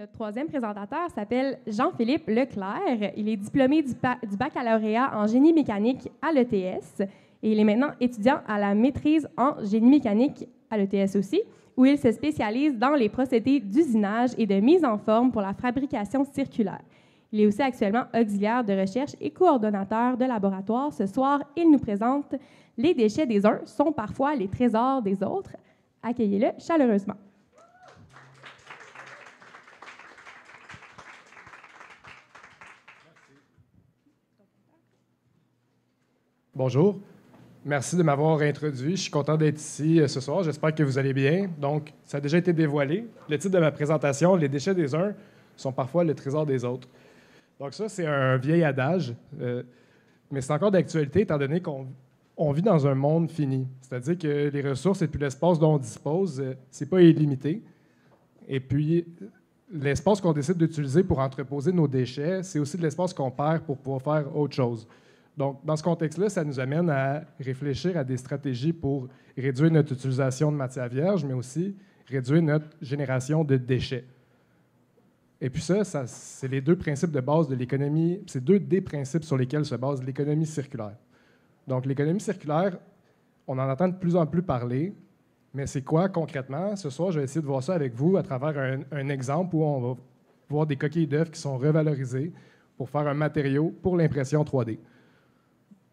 Notre troisième présentateur s'appelle Jean-Philippe Leclerc. Il est diplômé du baccalauréat en génie mécanique à l'ETS et il est maintenant étudiant à la maîtrise en génie mécanique à l'ETS aussi, où il se spécialise dans les procédés d'usinage et de mise en forme pour la fabrication circulaire. Il est aussi actuellement auxiliaire de recherche et coordonnateur de laboratoire. Ce soir, il nous présente « Les déchets des uns sont parfois les trésors des autres ». Accueillez-le chaleureusement. Bonjour. Merci de m'avoir introduit. Je suis content d'être ici ce soir. J'espère que vous allez bien. Donc, ça a déjà été dévoilé. Le titre de ma présentation, « Les déchets des uns sont parfois le trésor des autres ». Donc ça, c'est un vieil adage, mais c'est encore d'actualité étant donné qu'on vit dans un monde fini. C'est-à-dire que les ressources et puis l'espace dont on dispose, c'est pas illimité. Et puis, l'espace qu'on décide d'utiliser pour entreposer nos déchets, c'est aussi de l'espace qu'on perd pour pouvoir faire autre chose. Donc, dans ce contexte-là, ça nous amène à réfléchir à des stratégies pour réduire notre utilisation de matières vierges, mais aussi réduire notre génération de déchets. Et puis ça c'est les deux principes de base de l'économie, c'est deux des principes sur lesquels se base l'économie circulaire. Donc, l'économie circulaire, on en entend de plus en plus parler, mais c'est quoi concrètement? Ce soir, je vais essayer de voir ça avec vous à travers un exemple où on va voir des coquilles d'œufs qui sont revalorisées pour faire un matériau pour l'impression 3D.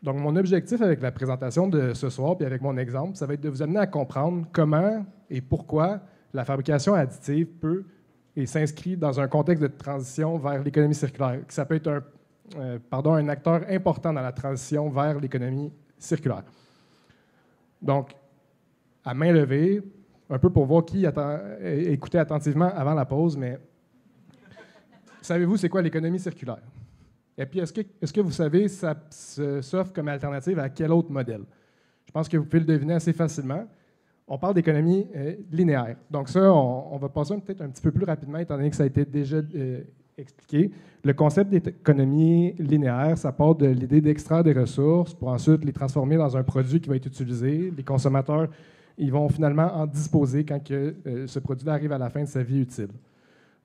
Donc, mon objectif avec la présentation de ce soir, puis avec mon exemple, ça va être de vous amener à comprendre comment et pourquoi la fabrication additive peut et s'inscrit dans un contexte de transition vers l'économie circulaire. Ça peut être un acteur important dans la transition vers l'économie circulaire. Donc, à main levée, un peu pour voir qui écoutait attentivement avant la pause, mais savez-vous c'est quoi l'économie circulaire? Et puis, est-ce que vous savez, ça s'offre comme alternative à quel autre modèle? Je pense que vous pouvez le deviner assez facilement. On parle d'économie linéaire. Donc ça, on va passer peut-être un petit peu plus rapidement, étant donné que ça a été déjà expliqué. Le concept d'économie linéaire, ça part de l'idée d'extraire des ressources pour ensuite les transformer dans un produit qui va être utilisé. Les consommateurs, ils vont finalement en disposer quand ce produit arrive à la fin de sa vie utile.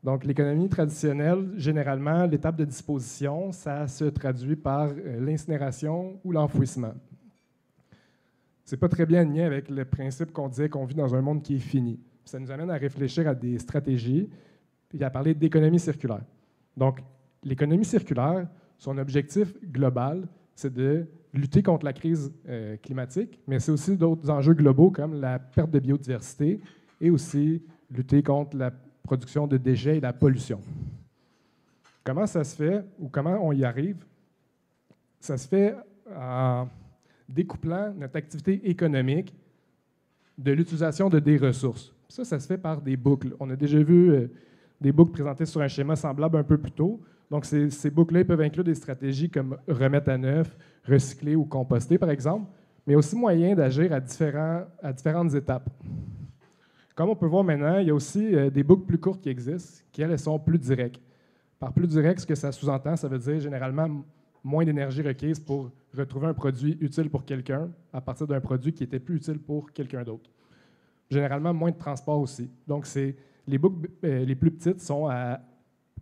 Donc, l'économie traditionnelle, généralement, l'étape de disposition, ça se traduit par l'incinération ou l'enfouissement. C'est pas très bien aligné avec le principe qu'on disait qu'on vit dans un monde qui est fini. Ça nous amène à réfléchir à des stratégies et à parler d'économie circulaire. Donc, l'économie circulaire, son objectif global, c'est de lutter contre la crise climatique, mais c'est aussi d'autres enjeux globaux comme la perte de biodiversité et aussi lutter contre la production de déchets et la pollution. Comment ça se fait ou comment on y arrive? Ça se fait en découplant notre activité économique de l'utilisation de des ressources. Ça se fait par des boucles. On a déjà vu des boucles présentées sur un schéma semblable un peu plus tôt. Donc, ces boucles-là peuvent inclure des stratégies comme remettre à neuf, recycler ou composter, par exemple, mais aussi moyen d'agir à différentes étapes. Comme on peut voir maintenant, il y a aussi des boucles plus courtes qui existent, qui, elles, sont plus directes. Par plus direct, ce que ça sous-entend, ça veut dire généralement moins d'énergie requise pour retrouver un produit utile pour quelqu'un à partir d'un produit qui était plus utile pour quelqu'un d'autre. Généralement, moins de transport aussi. Donc, les boucles les plus petites sont à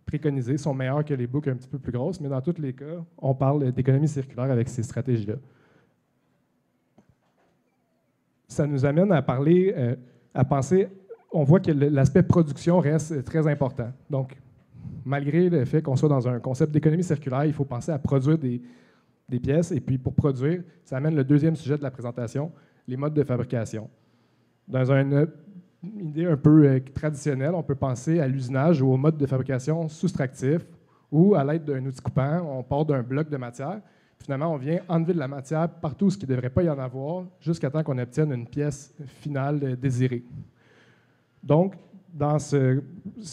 préconiser, sont meilleures que les boucles un petit peu plus grosses, mais dans tous les cas, on parle d'économie circulaire avec ces stratégies-là. Ça nous amène à parler... à penser, on voit que l'aspect production reste très important. Donc, malgré le fait qu'on soit dans un concept d'économie circulaire, il faut penser à produire des pièces. Et puis, pour produire, ça amène le deuxième sujet de la présentation, les modes de fabrication. Dans une idée un peu traditionnelle, on peut penser à l'usinage ou au mode de fabrication soustractif, où, à l'aide d'un outil coupant, on part d'un bloc de matière. Finalement, on vient enlever de la matière partout ce qui ne devrait pas y en avoir, jusqu'à temps qu'on obtienne une pièce finale désirée. Donc, dans ce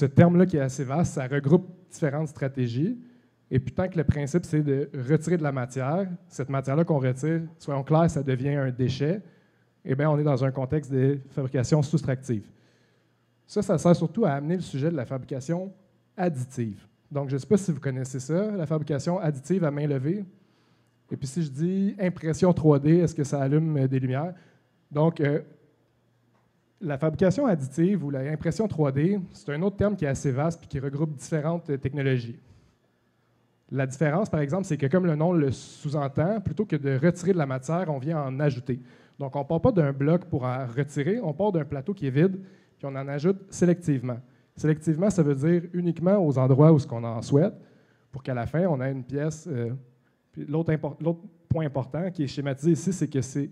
terme-là qui est assez vaste, ça regroupe différentes stratégies. Et puis, tant que le principe, c'est de retirer de la matière, cette matière-là qu'on retire, soyons clairs, ça devient un déchet, eh bien, on est dans un contexte de fabrication soustractive. Ça sert surtout à amener le sujet de la fabrication additive. Donc, je ne sais pas si vous connaissez ça, la fabrication additive à main levée. Et puis, si je dis impression 3D, est-ce que ça allume des lumières? Donc, La fabrication additive ou l'impression 3D, c'est un autre terme qui est assez vaste et qui regroupe différentes technologies. La différence, par exemple, c'est que comme le nom le sous-entend, plutôt que de retirer de la matière, on vient en ajouter. Donc, on ne part pas d'un bloc pour en retirer, on part d'un plateau qui est vide, puis on en ajoute sélectivement. Sélectivement, ça veut dire uniquement aux endroits où on en souhaite, pour qu'à la fin, on ait une pièce. Puis l'autre point important qui est schématisé ici, c'est que c'est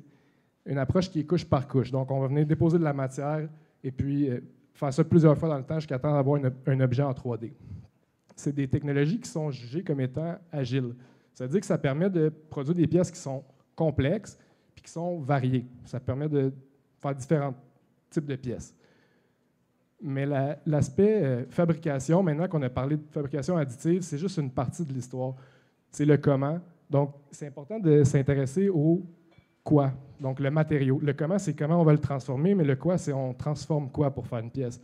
une approche qui est couche par couche. Donc, on va venir déposer de la matière et puis faire ça plusieurs fois dans le temps jusqu'à temps d'avoir un objet en 3D. C'est des technologies qui sont jugées comme étant agiles. Ça veut dire que ça permet de produire des pièces qui sont complexes puis qui sont variées. Ça permet de faire différents types de pièces. Mais l'aspect fabrication, maintenant qu'on a parlé de fabrication additive, c'est juste une partie de l'histoire. C'est le comment. Donc, c'est important de s'intéresser au quoi, donc le matériau. Le comment, c'est comment on va le transformer, mais le quoi, c'est on transforme quoi pour faire une pièce.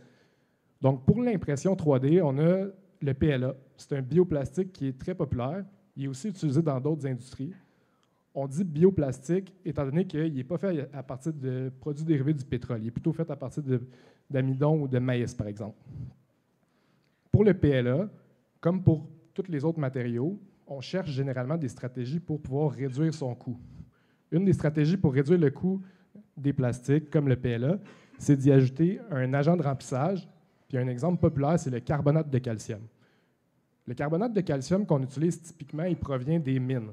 Donc, pour l'impression 3D, on a le PLA. C'est un bioplastique qui est très populaire. Il est aussi utilisé dans d'autres industries. On dit bioplastique étant donné qu'il n'est pas fait à partir de produits dérivés du pétrole. Il est plutôt fait à partir d'amidon ou de maïs, par exemple. Pour le PLA, comme pour tous les autres matériaux, on cherche généralement des stratégies pour pouvoir réduire son coût. Une des stratégies pour réduire le coût des plastiques, comme le PLA, c'est d'y ajouter un agent de remplissage. Puis un exemple populaire, c'est le carbonate de calcium. Le carbonate de calcium qu'on utilise typiquement, il provient des mines.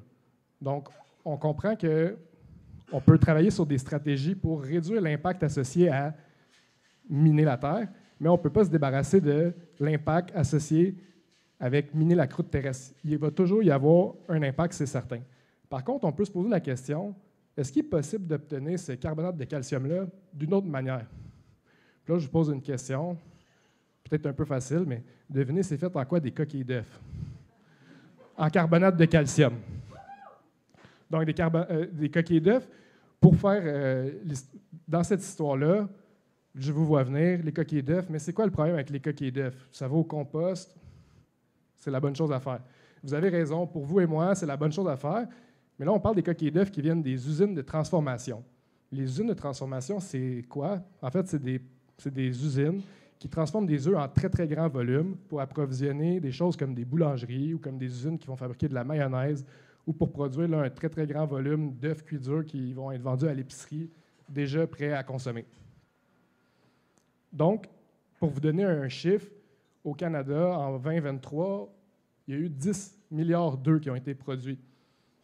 Donc, on comprend qu'on peut travailler sur des stratégies pour réduire l'impact associé à miner la terre, mais on ne peut pas se débarrasser de l'impact associé avec miner la croûte terrestre. Il va toujours y avoir un impact, c'est certain. Par contre, on peut se poser la question, est-ce qu'il est possible d'obtenir ce carbonate de calcium-là d'une autre manière? Puis là, je vous pose une question, peut-être un peu facile, mais devinez, c'est fait en quoi des coquilles d'œufs? En carbonate de calcium. Donc, des coquilles d'œufs, pour faire, dans cette histoire-là, je vous vois venir, les coquilles d'œufs, mais c'est quoi le problème avec les coquilles d'œufs? Ça va au compost, c'est la bonne chose à faire. Vous avez raison, pour vous et moi, c'est la bonne chose à faire, mais là, on parle des coquilles d'œufs qui viennent des usines de transformation. Les usines de transformation, c'est quoi? En fait, c'est des usines qui transforment des œufs en très, très grand volume pour approvisionner des choses comme des boulangeries ou comme des usines qui vont fabriquer de la mayonnaise ou pour produire là, un très, très grand volume d'œufs cuits durs qui vont être vendus à l'épicerie déjà prêts à consommer. Donc, pour vous donner un chiffre, au Canada, en 2023, il y a eu 10 milliards d'œufs qui ont été produits.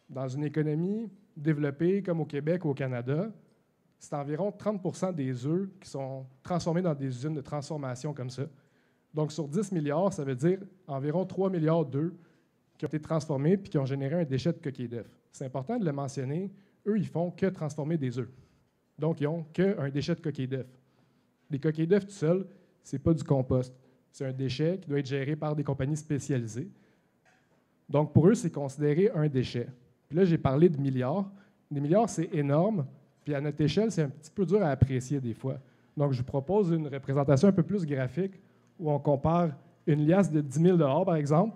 Dans une économie développée comme au Québec ou au Canada, c'est environ 30 des œufs qui sont transformés dans des usines de transformation comme ça. Donc, sur 10 milliards, ça veut dire environ 3 milliards d'œufs qui ont été transformés puis qui ont généré un déchet de coquilles d'œufs. C'est important de le mentionner. Eux, ils font que transformer des œufs. Donc, ils n'ont qu'un déchet de coquilles d'œufs. Les coquilles d'œufs tout seuls, ce n'est pas du compost. C'est un déchet qui doit être géré par des compagnies spécialisées. Donc, pour eux, c'est considéré un déchet. Puis là, j'ai parlé de milliards. Des milliards, c'est énorme. Puis à notre échelle, c'est un petit peu dur à apprécier des fois. Donc, je vous propose une représentation un peu plus graphique où on compare une liasse de 10 000 par exemple.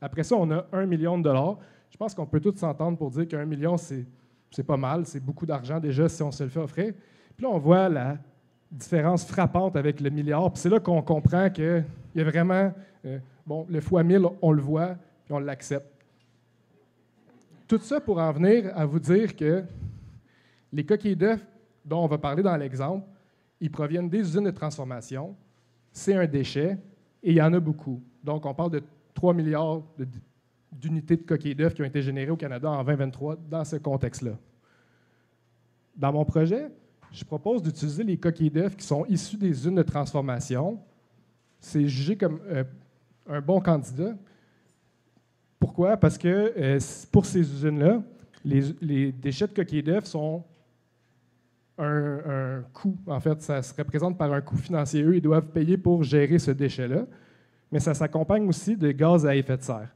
Après ça, on a 1 million de dollars. Je pense qu'on peut tous s'entendre pour dire qu'un million, c'est pas mal. C'est beaucoup d'argent déjà si on se le fait offrir. Puis là, on voit la différence frappante avec le milliard. Puis c'est là qu'on comprend qu'il y a vraiment... le fois 1000, on le voit, puis on l'accepte. Tout ça pour en venir à vous dire que les coquilles d'œufs dont on va parler dans l'exemple, ils proviennent des usines de transformation. C'est un déchet et il y en a beaucoup. Donc, on parle de 3 milliards d'unités de coquilles d'œufs qui ont été générées au Canada en 2023 dans ce contexte-là. Dans mon projet, je propose d'utiliser les coquilles d'œufs qui sont issues des usines de transformation. C'est jugé comme un bon candidat. Pourquoi? Parce que pour ces usines-là, les déchets de coquilles d'œufs sont un coût. En fait, ça se représente par un coût financier. Eux, ils doivent payer pour gérer ce déchet-là. Mais ça s'accompagne aussi de gaz à effet de serre.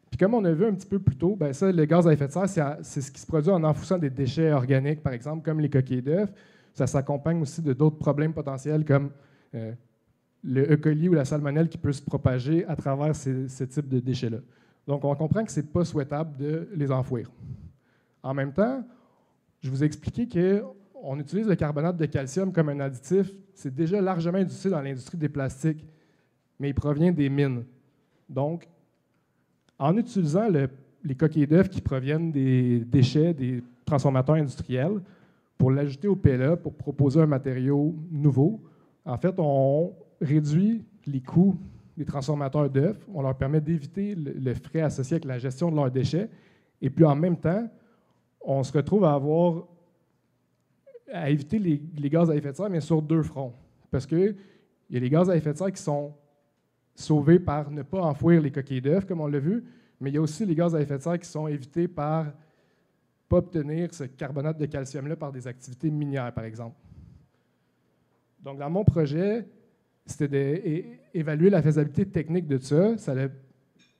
Puis comme on a vu un petit peu plus tôt, bien ça, le gaz à effet de serre, c'est ce qui se produit en enfouissant des déchets organiques, par exemple, comme les coquilles d'œufs. Ça s'accompagne aussi de d'autres problèmes potentiels comme le E. coli ou la salmonelle qui peut se propager à travers ce type de déchets-là. Donc, on comprend que ce n'est pas souhaitable de les enfouir. En même temps, je vous ai expliqué on utilise le carbonate de calcium comme un additif. C'est déjà largement utilisé dans l'industrie des plastiques, mais il provient des mines. Donc, en utilisant les coquilles d'œufs qui proviennent des déchets des transformateurs industriels pour l'ajouter au PLA, pour proposer un matériau nouveau, en fait, on réduit les coûts des transformateurs d'œufs, on leur permet d'éviter le frais associé avec la gestion de leurs déchets, et puis en même temps, on se retrouve à éviter les gaz à effet de serre, mais sur deux fronts. Parce qu'il y a les gaz à effet de serre qui sont sauvés par ne pas enfouir les coquilles d'œufs, comme on l'a vu, mais il y a aussi les gaz à effet de serre qui sont évités par ne pas obtenir ce carbonate de calcium-là par des activités minières, par exemple. Donc, dans mon projet, c'était d'évaluer la faisabilité technique de ça. Ça allait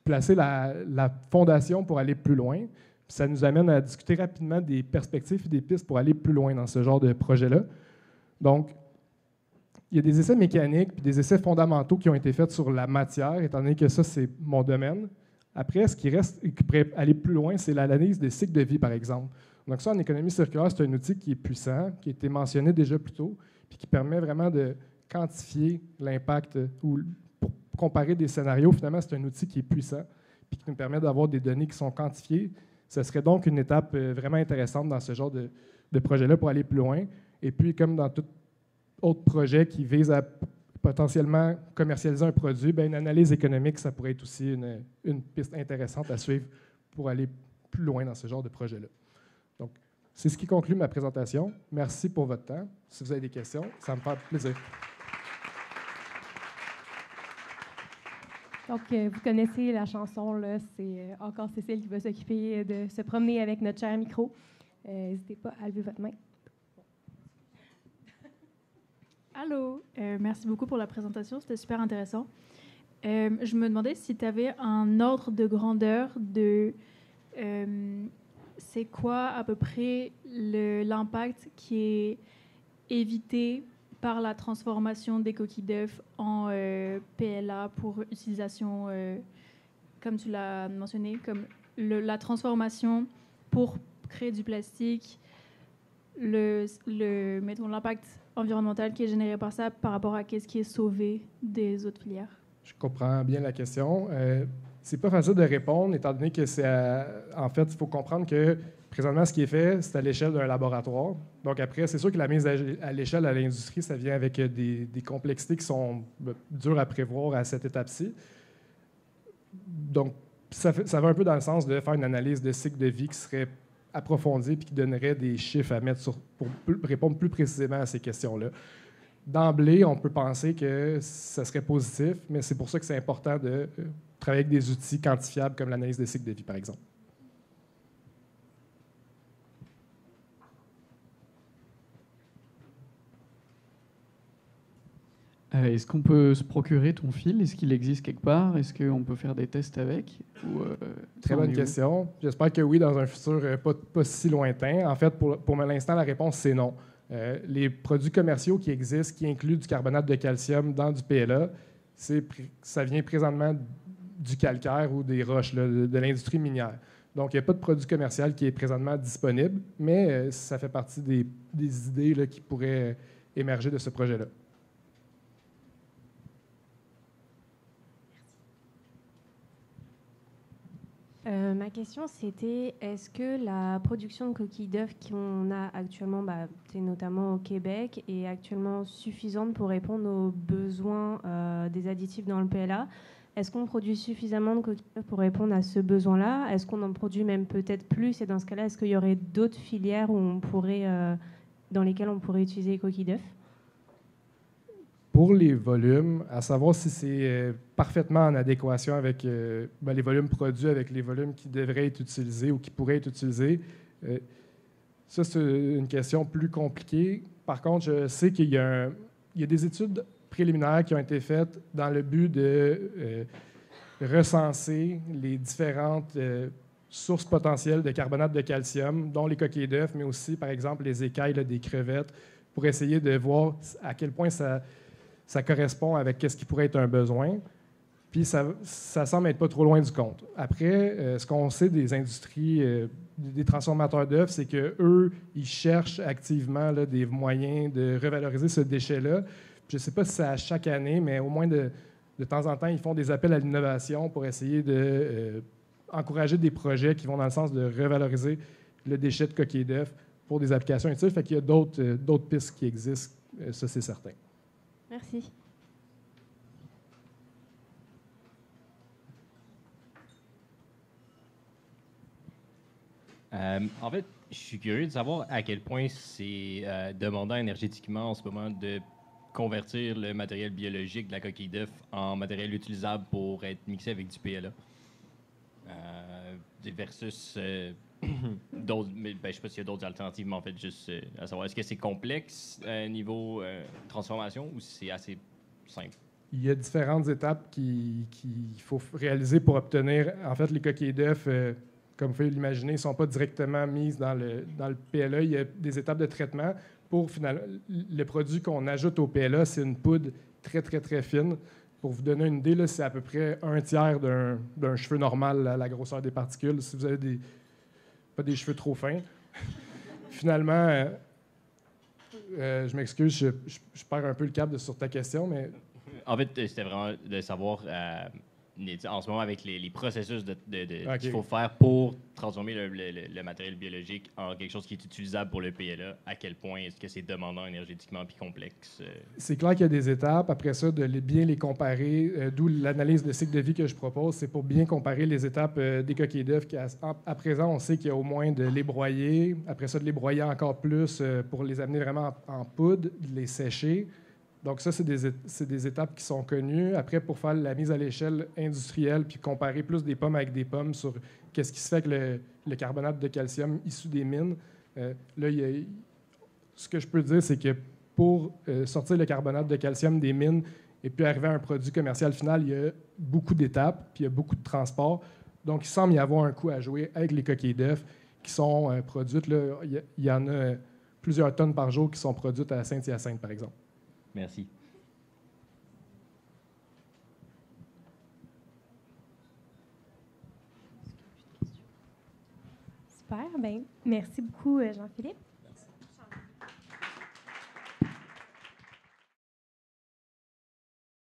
placer la fondation pour aller plus loin. Puis ça nous amène à discuter rapidement des perspectives et des pistes pour aller plus loin dans ce genre de projet-là. Donc, il y a des essais mécaniques puis des essais fondamentaux qui ont été faits sur la matière, étant donné que ça, c'est mon domaine. Après, ce qui reste et qui pourrait aller plus loin, c'est l'analyse des cycles de vie, par exemple. Donc ça, en économie circulaire, c'est un outil qui est puissant, qui a été mentionné déjà plus tôt, puis qui permet vraiment de quantifier l'impact ou pour comparer des scénarios. Finalement, c'est un outil qui est puissant, puis qui nous permet d'avoir des données qui sont quantifiées. Ce serait donc une étape vraiment intéressante dans ce genre de projet-là pour aller plus loin. Et puis, comme dans tout autre projet qui vise à potentiellement commercialiser un produit, bien, une analyse économique, ça pourrait être aussi une piste intéressante à suivre pour aller plus loin dans ce genre de projet-là. Donc, c'est ce qui conclut ma présentation. Merci pour votre temps. Si vous avez des questions, ça me fait plaisir. Donc, vous connaissez la chanson, là, c'est encore Cécile qui va s'occuper de se promener avec notre cher micro. N'hésitez pas à lever votre main. Allô, merci beaucoup pour la présentation, c'était super intéressant. Je me demandais si tu avais un ordre de grandeur de c'est quoi à peu près l'impact qui est évité par la transformation des coquilles d'œufs en PLA pour utilisation, comme tu l'as mentionné, comme la transformation pour créer du plastique, mettons, l'impact environnemental qui est généré par ça par rapport à ce qui est sauvé des autres filières? Je comprends bien la question. C'est pas facile de répondre, étant donné que en fait, il faut comprendre que présentement, ce qui est fait, c'est à l'échelle d'un laboratoire. Donc après, c'est sûr que la mise à l'échelle à l'industrie, ça vient avec des complexités qui sont dures à prévoir à cette étape-ci. Donc, ça va un peu dans le sens de faire une analyse de cycle de vie qui serait approfondie et qui donnerait des chiffres à mettre pour répondre plus précisément à ces questions-là. D'emblée, on peut penser que ça serait positif, mais c'est pour ça que c'est important de travailler avec des outils quantifiables comme l'analyse des cycles de vie, par exemple. Est-ce qu'on peut se procurer ton fil? Est-ce qu'il existe quelque part? Est-ce qu'on peut faire des tests avec? Très bonne question. J'espère que oui, dans un futur pas si lointain. En fait, pour l'instant, la réponse, c'est non. Les produits commerciaux qui existent, qui incluent du carbonate de calcium dans du PLA, ça vient présentement du calcaire ou des roches là, de l'industrie minière. Donc, il n'y a pas de produit commercial qui est présentement disponible, mais ça fait partie des idées là, qui pourraient émerger de ce projet-là. Ma question, c'était est-ce que la production de coquilles d'œufs qu'on a actuellement, notamment au Québec, est actuellement suffisante pour répondre aux besoins des additifs dans le PLA? Est-ce qu'on produit suffisamment de coquilles d'œufs pour répondre à ce besoin-là? Est-ce qu'on en produit même peut-être plus? Et dans ce cas-là, est-ce qu'il y aurait d'autres filières dans lesquelles on pourrait utiliser les coquilles d'œufs? Pour les volumes, à savoir si c'est parfaitement en adéquation avec les volumes produits, avec les volumes qui devraient être utilisés ou qui pourraient être utilisés, ça, c'est une question plus compliquée. Par contre, je sais qu'il y a des études préliminaires qui ont été faites dans le but de recenser les différentes sources potentielles de carbonate de calcium, dont les coquilles d'œufs, mais aussi, par exemple, les écailles là, des crevettes, pour essayer de voir à quel point ça correspond avec ce qui pourrait être un besoin. Puis ça semble être pas trop loin du compte. Après, ce qu'on sait des industries des transformateurs d'œufs, c'est qu'eux, ils cherchent activement là, des moyens de revaloriser ce déchet-là. Je ne sais pas si c'est à chaque année, mais au moins de temps en temps, ils font des appels à l'innovation pour essayer d'encourager des projets qui vont dans le sens de revaloriser le déchet de coquilles d'œufs pour des applications utiles. Fait qu'il y a d'autres pistes qui existent, ça c'est certain. Merci. En fait, je suis curieux de savoir à quel point c'est demandant énergétiquement en ce moment de convertir le matériel biologique de la coquille d'œuf en matériel utilisable pour être mixé avec du PLA. Versus d'autres, mais, je ne sais pas s'il y a d'autres alternatives, mais en fait, juste à savoir, est-ce que c'est complexe niveau transformation ou c'est assez simple? Il y a différentes étapes qu'il faut réaliser pour obtenir. En fait, les coquilles d'œufs, comme vous pouvez l'imaginer, ne sont pas directement mises dans le PLA. Il y a des étapes de traitement. Pour finalement, le produit qu'on ajoute au PLA, c'est une poudre très, très, très fine. Pour vous donner une idée, là, c'est à peu près un tiers d'un cheveu normal à la grosseur des particules. Si vous avez pas des cheveux trop fins. Finalement, je m'excuse, je perds un peu le cap sur ta question, mais... En fait, c'était vraiment de savoir, en ce moment, avec les processus qu'il faut faire pour transformer le matériel biologique en quelque chose qui est utilisable pour le PLA, à quel point est-ce que c'est demandant énergétiquement puis complexe? C'est clair qu'il y a des étapes. Après ça, de bien les comparer, d'où l'analyse de cycle de vie que je propose, c'est pour bien comparer les étapes des coquilles d'œufs. À présent, on sait qu'il y a au moins de les broyer, après ça, de les broyer encore plus pour les amener vraiment en poudre, de les sécher. Donc ça, c'est des étapes qui sont connues. Après, pour faire la mise à l'échelle industrielle, puis comparer plus des pommes avec des pommes sur qu'est-ce qui se fait avec le carbonate de calcium issu des mines, là, ce que je peux dire, c'est que pour sortir le carbonate de calcium des mines et puis arriver à un produit commercial final, il y a beaucoup d'étapes, puis il y a beaucoup de transports. Donc, il semble y avoir un coup à jouer avec les coquilles d'œufs qui sont produites. Là, il y en a plusieurs tonnes par jour qui sont produites à Saint-Hyacinthe, par exemple. Merci. Super. Bien, merci beaucoup, Jean-Philippe.